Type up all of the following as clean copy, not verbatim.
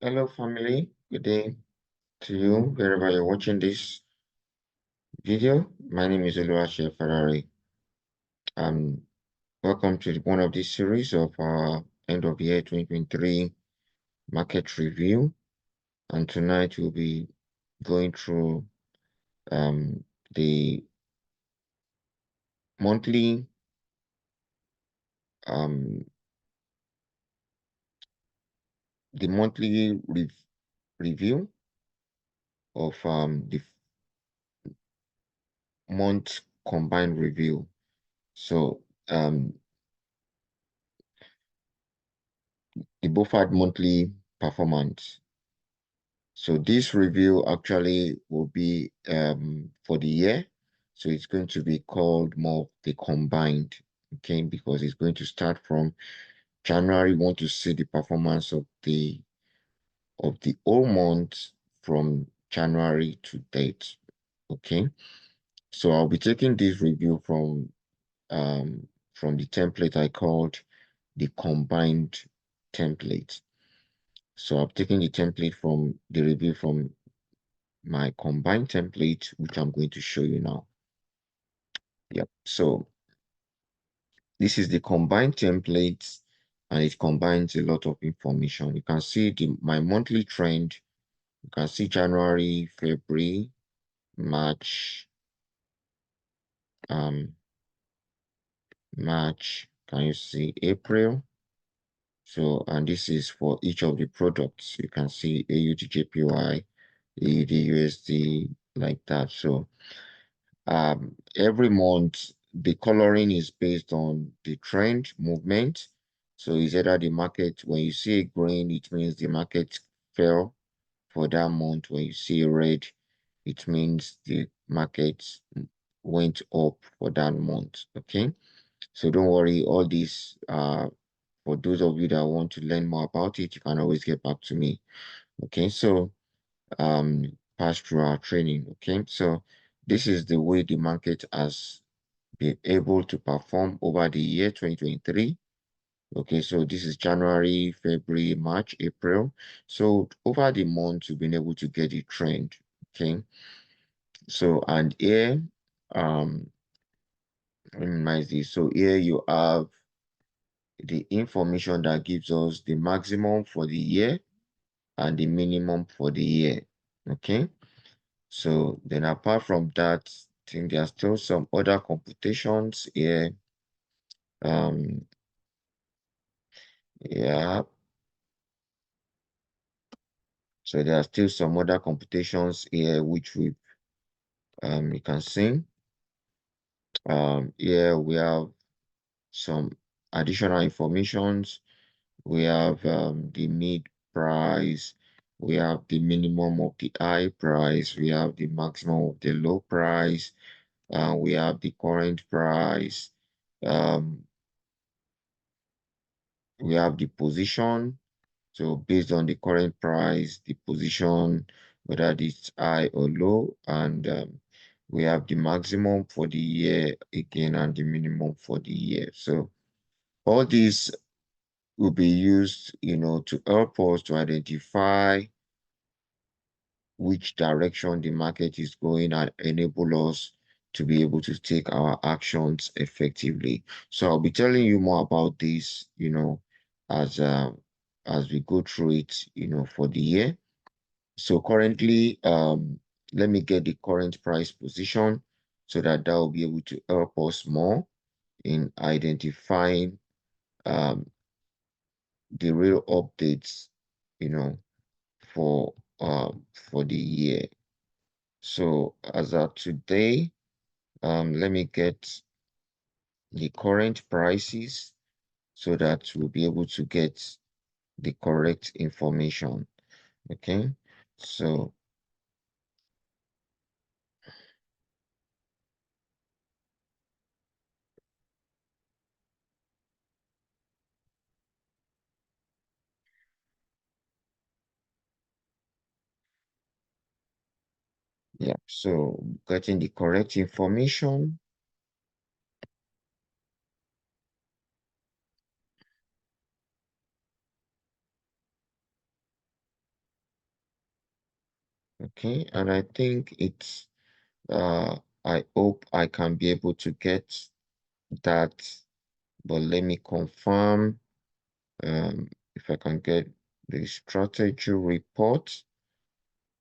Hello, family. Good day to you, wherever you're watching this video. My name is Oluwaseyi Ferrari. Um, Welcome to one of these series of end of year 2023 market review. And tonight we'll be going through um, the monthly um, the monthly review of the month combined review. So the Bofad monthly performance. So this review actually will be for the year. So it's going to be called more the combined, okay, because it's going to start from January. We want to see the performance of the whole month from January to date. Okay. So I'll be taking this review from the template I called the combined template. So I've taken the template from the review from my combined template, which I'm going to show you now. Yep. So this is the combined template, and it combines a lot of information. You can see my monthly trend. You can see January, February, March, um, March. Can you see April? So, and this is for each of the products. You can see AUD, AUD, USD, like that. So every month the coloring is based on the trend movement. So it's either the market, when you see a green, it means the market fell for that month. When you see a red, it means the market went up for that month. Okay, so don't worry, all this for those of you that want to learn more about it, you can always get back to me. Okay, so pass through our training. Okay, so this is the way the market has been able to perform over the year 2023. Okay, so this is January, February, March, April. So over the months, you've been able to get a trend. Okay, so and here, let me minimize this. So here you have the information that gives us the maximum for the year and the minimum for the year. Okay, so then apart from that, I think there are still some other computations here. Yeah, so there are still some other computations here which you can see. Here we have some additional informations. We have the mid price, we have the minimum of the high price, we have the maximum of the low price, we have the current price, um, we have the position. So based on the current price, the position, whether it's high or low, and we have the maximum for the year again and the minimum for the year. So all these will be used, to help us to identify which direction the market is going and enable us to be able to take our actions effectively. So I'll be telling you more about this, as uh, as we go through it, for the year. So currently, let me get the current price position so that will be able to help us more in identifying um, the real updates, you know, for the year. So as of today, let me get the current prices so that we'll be able to get the correct information. Okay, so yeah, so getting the correct information. Okay, and I think it's I hope I can be able to get that, but let me confirm if I can get the strategy report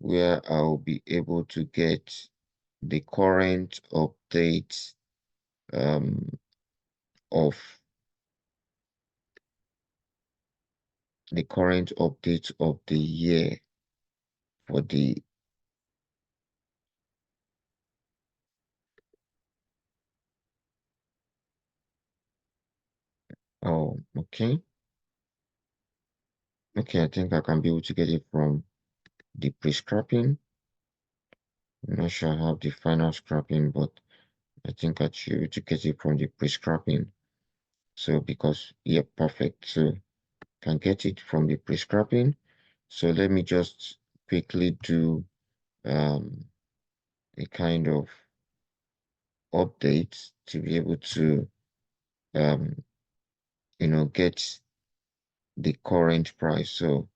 where I'll be able to get the current update of the current update of the year for the oh, okay. Okay, I think I can be able to get it from the pre-scrapping. I'm not sure I have the final scrapping, but I think I should be able to get it from the pre-scrapping. So because yeah, perfect. So can get it from the pre-scrapping. So let me just quickly do a kind of update to be able to um get the current price. So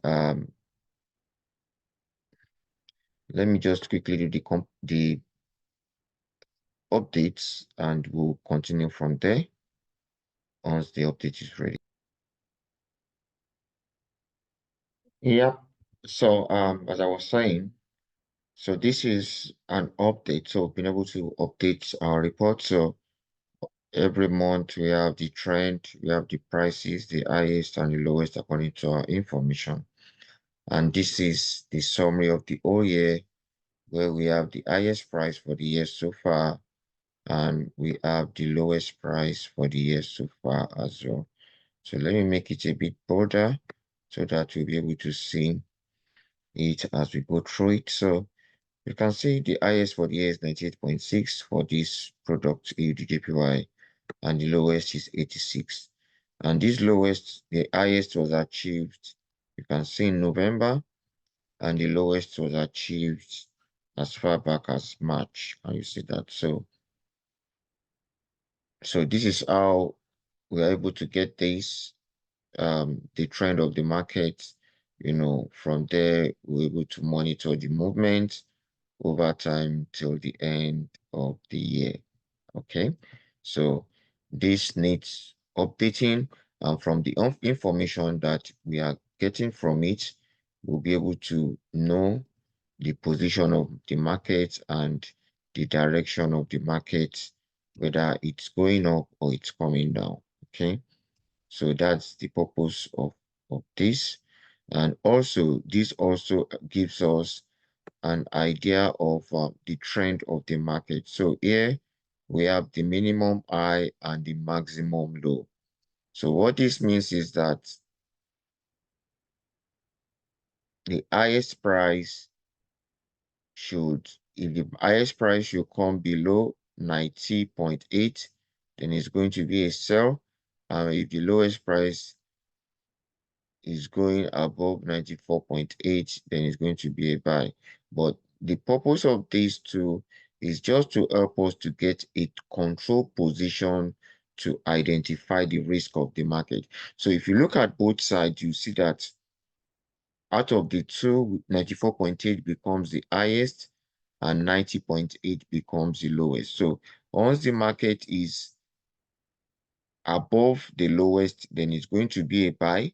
um let me just quickly do the updates and we'll continue from there once the update is ready. Yeah. So as I was saying, so this is an update. So we've been able to update our report. So every month we have the trend, we have the prices, the highest and the lowest according to our information. And this is the summary of the whole year where we have the highest price for the year so far and we have the lowest price for the year so far as well. So let me make it a bit bolder so that we'll be able to see it as we go through it. So you can see the highest for the year is 98.6 for this product AUDJPY and the lowest is 86. And this lowest, the highest was achieved, you can see in November, and the lowest was achieved as far back as March. And you see that. So this is how we are able to get this, the trend of the market. From there, we're able to monitor the movement over time till the end of the year. Okay, so this needs updating, and from the information that we are getting from it, we'll be able to know the position of the market and the direction of the market, whether it's going up or it's coming down. Okay, so that's the purpose of this. And also, this also gives us an idea of the trend of the market. So here we have the minimum high and the maximum low. So what this means is that the highest price if the highest price should come below 90.8, then it's going to be a sell. And if the lowest price is going above 94.8, then it's going to be a buy. But the purpose of these two is just to help us to get a control position to identify the risk of the market. So if you look at both sides, you see that out of the two, 94.8 becomes the highest and 90.8 becomes the lowest. So once the market is above the lowest, then it's going to be a buy.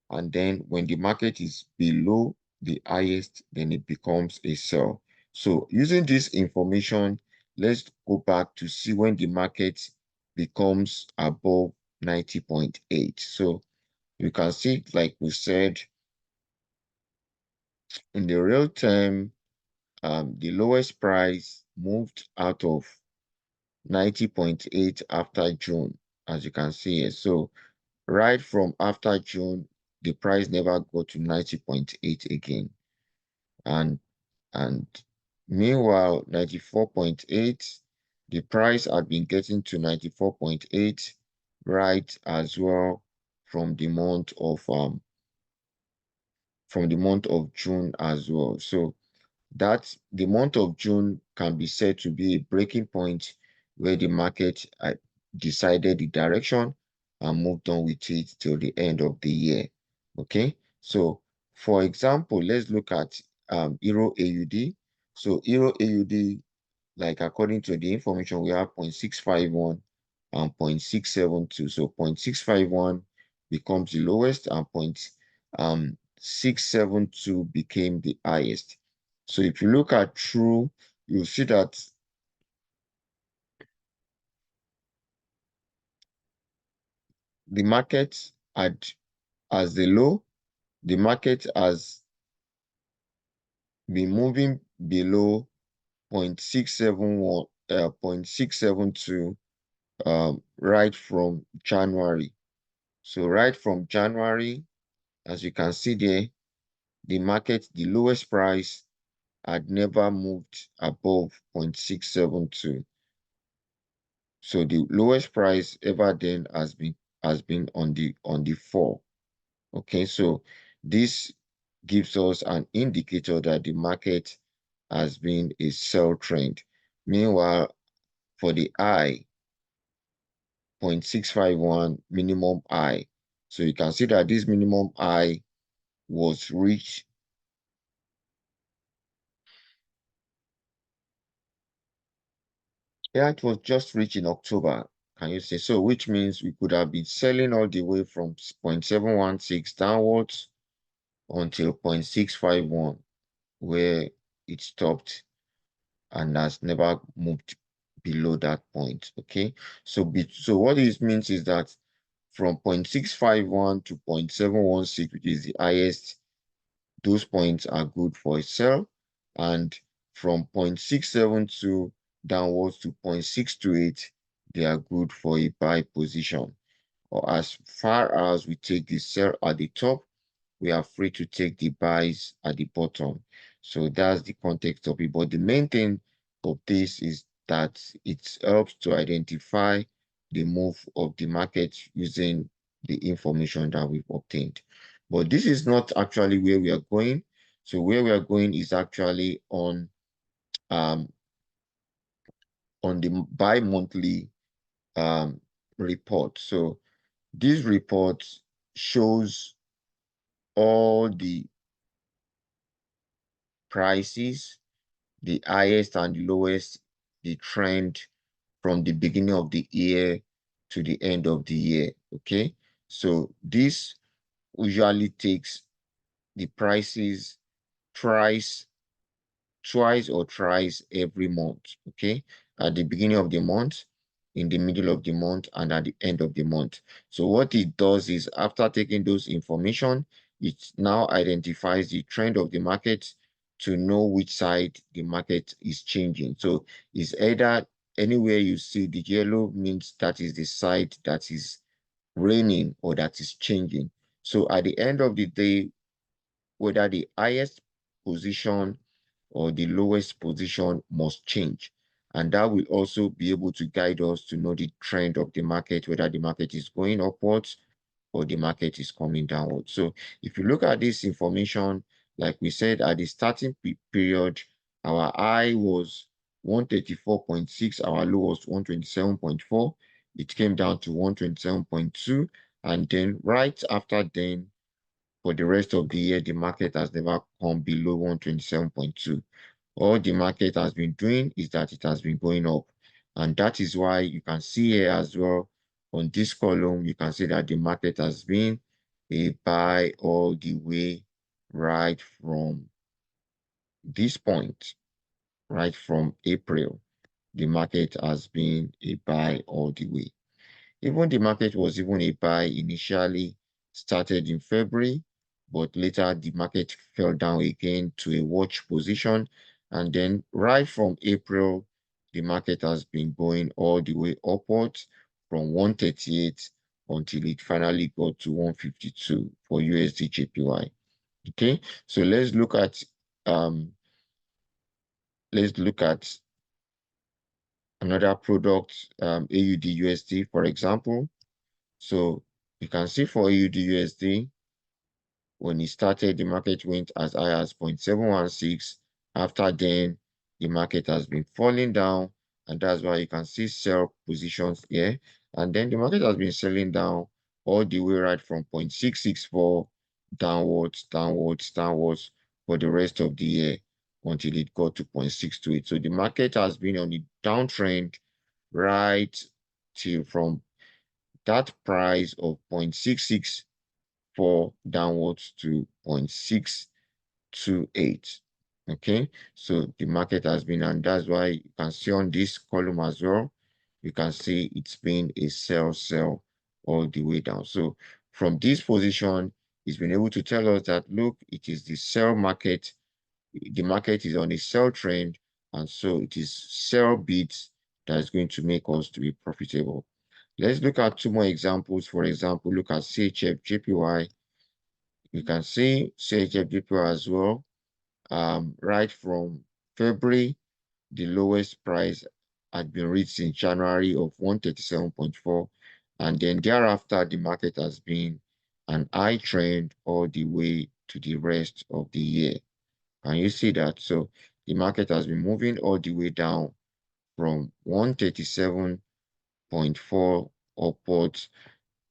And then when the market is below the highest, then it becomes a sell. So using this information, let's go back to see when the market becomes above 90.8. So you can see, like we said, in the real term, the lowest price moved out of 90.8 after June, as you can see here. So right from after June, the price never got to 90.8 again. And and meanwhile, 94.8, the price had been getting to 94.8 right as well from the month of June as well. So that the month of June can be said to be a breaking point where the market decided the direction and moved on with it till the end of the year. Okay, so for example, let's look at Euro AUD. So Euro AUD, like according to the information, we have 0.651 and 0.672. So 0.651 becomes the lowest and 0.672 became the highest. So if you look at true, you'll see that the market had, as the low, the market has been moving below 0.671, 0.672 right from January. So right from January, as you can see there, the market, the lowest price had never moved above 0.672. So the lowest price ever then has been on the fall. Okay, so this gives us an indicator that the market has been a sell trend. Meanwhile, for the high, 0.651 minimum high. So you can see that this minimum high was reached. Yeah, it was just reached in October, can you say so? Which means we could have been selling all the way from 0.716 downwards until 0.651, where it stopped and has never moved below that point. Okay, so what this means is that from 0.651 to 0.716, which is the highest, those points are good for a sell, and from 0.672 downwards to 0.628, they are good for a buy position. Or as far as we take the sell at the top, we are free to take the buys at the bottom. So that's the context of it. But the main thing of this is that it helps to identify the move of the market using the information that we've obtained. But this is not actually where we are going. So where we are going is actually um on the bi-monthly report. So this report shows all the prices, the highest and the lowest, the trend from the beginning of the year to the end of the year. Okay, so this usually takes the prices twice twice or thrice every month. Okay, at the beginning of the month, in the middle of the month, and at the end of the month. So what it does is, after taking those information, it now identifies the trend of the market to know which side the market is changing. So it's either, anywhere you see the yellow means that is the side that is raining or that is changing. So at the end of the day, whether the highest position or the lowest position must change. And that will also be able to guide us to know the trend of the market, whether the market is going upwards or the market is coming downwards. So if you look at this information, like we said, at the starting period, our high was 134.6, our low was 127.4. It came down to 127.2. And then right after then, for the rest of the year, the market has never come below 127.2. All the market has been doing is that it has been going up. And that is why you can see here as well, on this column, you can see that the market has been a buy all the way right from this point, right from April. The market has been a buy all the way. Even the market was even a buy initially, started in February, but later the market fell down again to a watch position. And then right from April, the market has been going all the way upwards from 138 until it finally got to 152 for USD JPY. Okay, so um let's look at another product, AUD USD, for example. So you can see for AUD USD, when it started, the market went as high as 0.716. After then, the market has been falling down, and that's why you can see sell positions here. And then the market has been selling down all the way right from 0.664 downwards, downwards, downwards for the rest of the year until it got to 0.628. So the market has been on a downtrend right till from that price of 0.664 downwards to 0.628. Okay, so the market has been, and that's why you can see on this column as well, you can see it's been a sell all the way down. So from this position, it's been able to tell us that, look, it is the sell market. The market is on a sell trend, and so it is sell bids that is going to make us to be profitable. Let's look at two more examples. For example, look at CHF JPY. You can see CHF JPY as well. Right from February, the lowest price had been reached in January of 137.4, and then thereafter the market has been an high trend all the way to the rest of the year. And you see that? So the market has been moving all the way down from 137.4 upwards,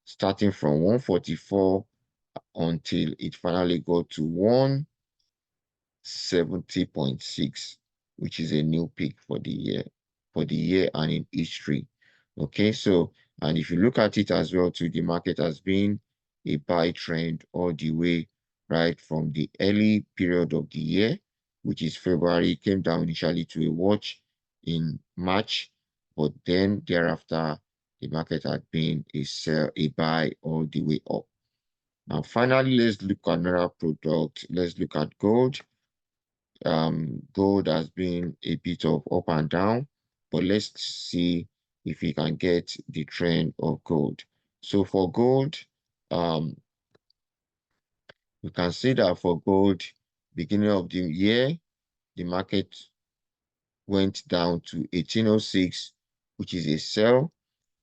starting from 144 until it finally got to 170.6, which is a new peak for the year and in history. Okay, so, and if you look at it as well too, the market has been a buy trend all the way right from the early period of the year, which is February, came down initially to a watch in March, but then thereafter the market had been a buy all the way up. Now, finally, let's look at another product. Let's look at gold. Gold has been a bit of up and down, but let's see if we can get the trend of gold. So for gold, we can see that for gold, beginning of the year, the market went down to 1806, which is a sell.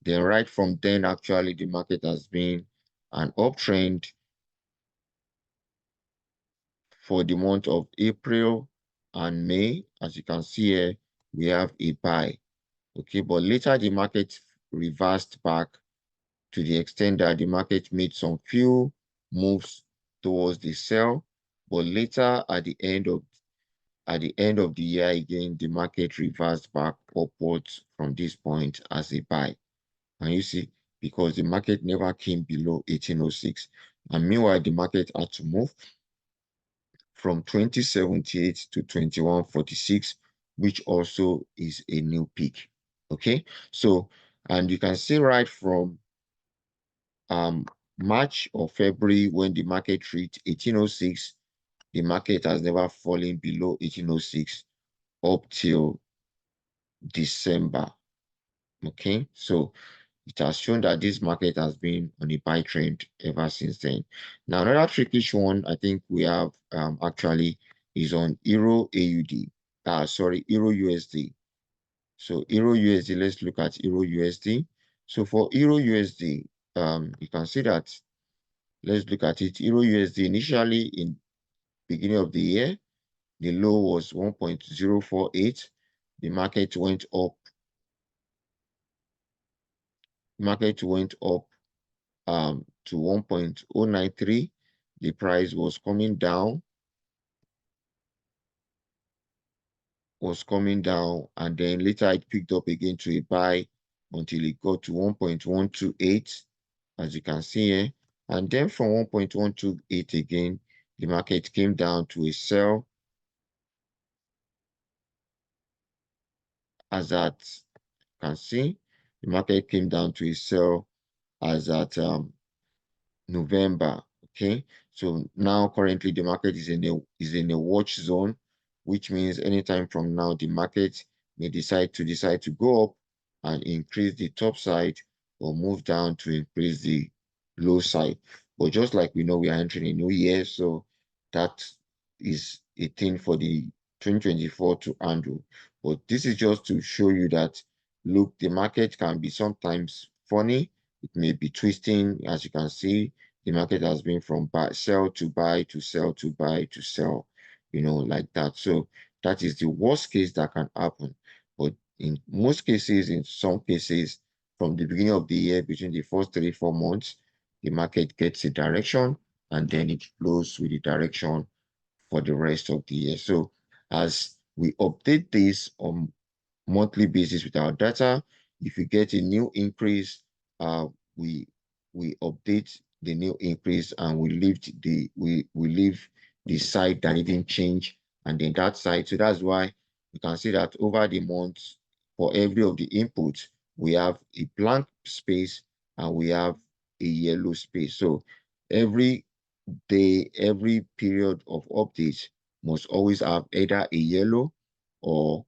Then right from then, actually, the market has been an uptrend for the month of April and May. As you can see here, we have a buy. Okay, but later the market reversed back to the extent that the market made some few moves towards the sell, but later at the end of the year again, the market reversed back upwards from this point as a buy. And you see, because the market never came below 1806, and meanwhile the market had to move from 2078 to 2146, which also is a new peak. Okay, so, and you can see right from March or February when the market reached 1806, the market has never fallen below 1806 up till December. Okay, so it has shown that this market has been on a buy trend ever since then. Now, another trickish one I think we have actually is on Euro AUD. Euro USD. So Euro USD, let's look at Euro USD. So for Euro USD, you can see that, let's look at it. Euro USD initially in beginning of the year, the low was 1.048. The market went up. To 1.093. The price was coming down, and then later it picked up again to a buy until it got to 1.128, as you can see here. And then from 1.128 again, the market came down to a sell, as that you can see, the market came down to a sell as at November. Okay, so now currently the market is in a watch zone, which means anytime from now the market may decide to go up and increase the top side, or move down to increase the low side. But just like we know, we are entering a new year, so that is a thing for the 2024 to handle. But this is just to show you that, look, the market can be sometimes funny. It may be twisting. As you can see, the market has been from sell to buy to sell to buy to sell, like that. So that is the worst case that can happen. But in most cases, in some cases, from the beginning of the year, between the first 3-4 months, the market gets a direction, and then it flows with the direction for the rest of the year. So as we update this on monthly basis with our data, if you get a new increase, uh, we we update the new increase and we leave the side that didn't change and then that side. So that's why you can see that over the months for every of the inputs, we have a blank space and we have a yellow space. So every every period of updates must always have either a yellow or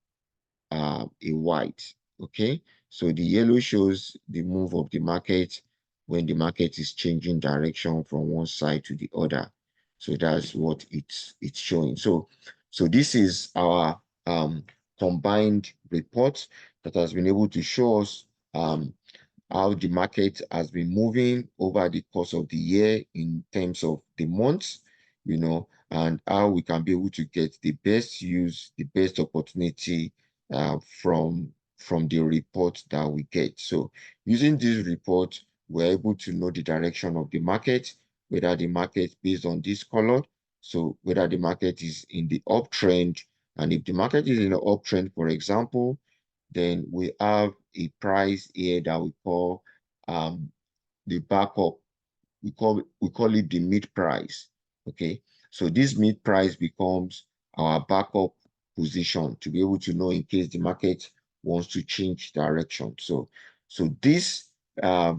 a white. Okay, so the yellow shows the move of the market when the market is changing direction from one side to the other. So that's what it's showing. So this is our combined report that has been able to show us how the market has been moving over the course of the year in terms of the months, and how we can be able to get the best use, the best opportunity from the report that we get. So using this report, we're able to know the direction of the market, whether the market based on this color, so whether the market is in the uptrend, and if the market is in the uptrend, for example, then we have a price here that we call the backup. We call it the mid price. Okay, so this mid price becomes our backup position to be able to know in case the market wants to change direction. So this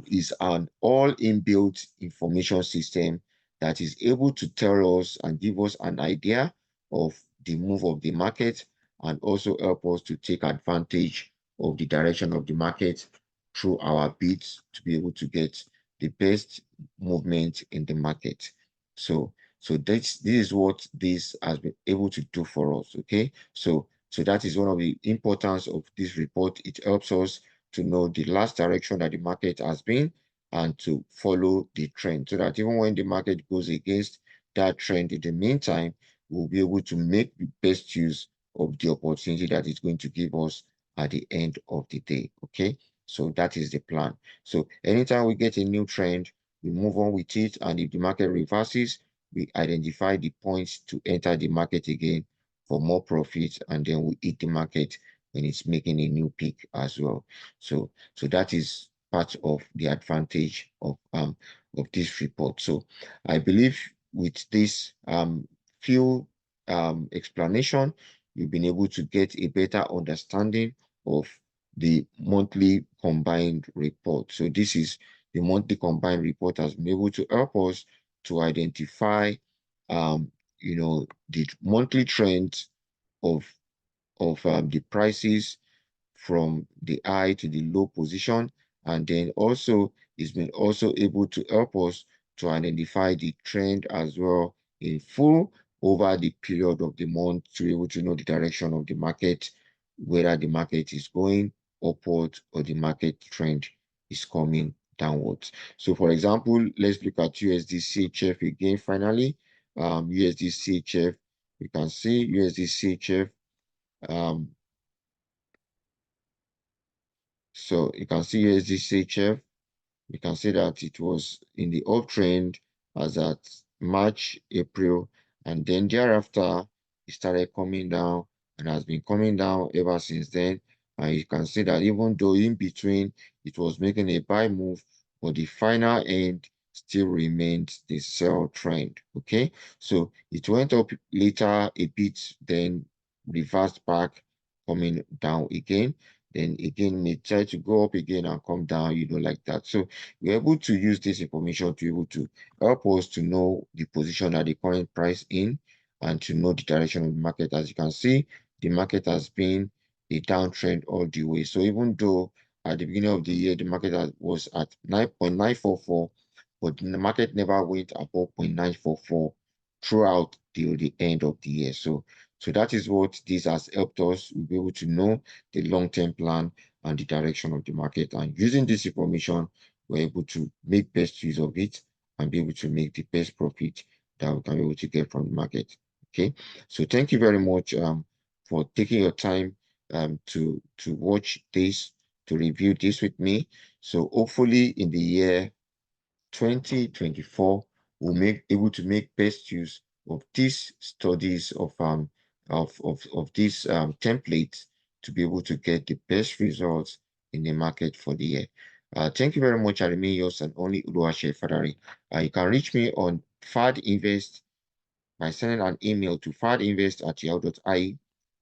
is an all inbuilt information system that is able to tell us and give us an idea of the move of the market and also help us to take advantage of the direction of the market through our bids to be able to get the best movement in the market. So this is what this has been able to do for us. Okay, so that is one of the importance of this report. It helps us to know the last direction that the market has been and to follow the trend, so that even when the market goes against that trend in the meantime, we'll be able to make the best use of the opportunity that it's going to give us at the end of the day. Okay, so that is the plan. So anytime we get a new trend, we move on with it, and if the market reverses, we identify the points to enter the market again for more profits, and then we hit the market when it's making a new peak as well. So that is part of the advantage of this report. So I believe with this few explanation, you've been able to get a better understanding of the monthly combined report. So this is the monthly combined report has been able to help us to identify the monthly trends of the prices from the high to the low position, and then also it's been also able to help us to identify the trend as well in full over the period of the month to be able to know the direction of the market, whether the market is going upward or the market trend is coming downwards. So for example, let's look at USD CHF again finally. USD CHF, you can see USD CHF. So you can see USD CHF. You can see that it was in the uptrend as at March, April, and then thereafter it started coming down and has been coming down ever since then. And you can see that even though in between it was making a buy move, but the final end still remains the sell trend. Okay, so it went up later a bit, then reversed back, coming down again. Then again, may try to go up again and come down, like that. So we're able to use this information to be able to help us to know the position at the current price in and to know the direction of the market. As you can see, the market has been a downtrend all the way. So even though at the beginning of the year, the market was at 9.944, but the market never went above 0.944 throughout till the end of the year. So that is what this has helped us. We'll be able to know the long-term plan and the direction of the market. And using this information, we're able to make best use of it and be able to make the best profit that we can be able to get from the market. Okay, so thank you very much for taking your time to watch this, to review this with me. So hopefully in the year 2024, we'll able to make best use these studies of these templates to be able to get the best results in the market for the year. Thank you very much. I remain yours and only Uluwaseyi Fadari. You can reach me on FAD Invest by sending an email to fadinvest@yahoo.ie,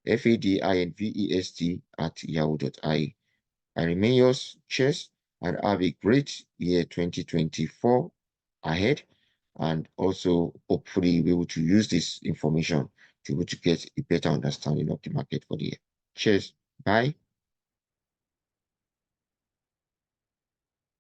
FADINVEST@yahoo.ie. I remain yours. Cheers and have a great year 2024 ahead. And also, hopefully, be able to use this information to be able to get a better understanding of the market for the year. Cheers. Bye.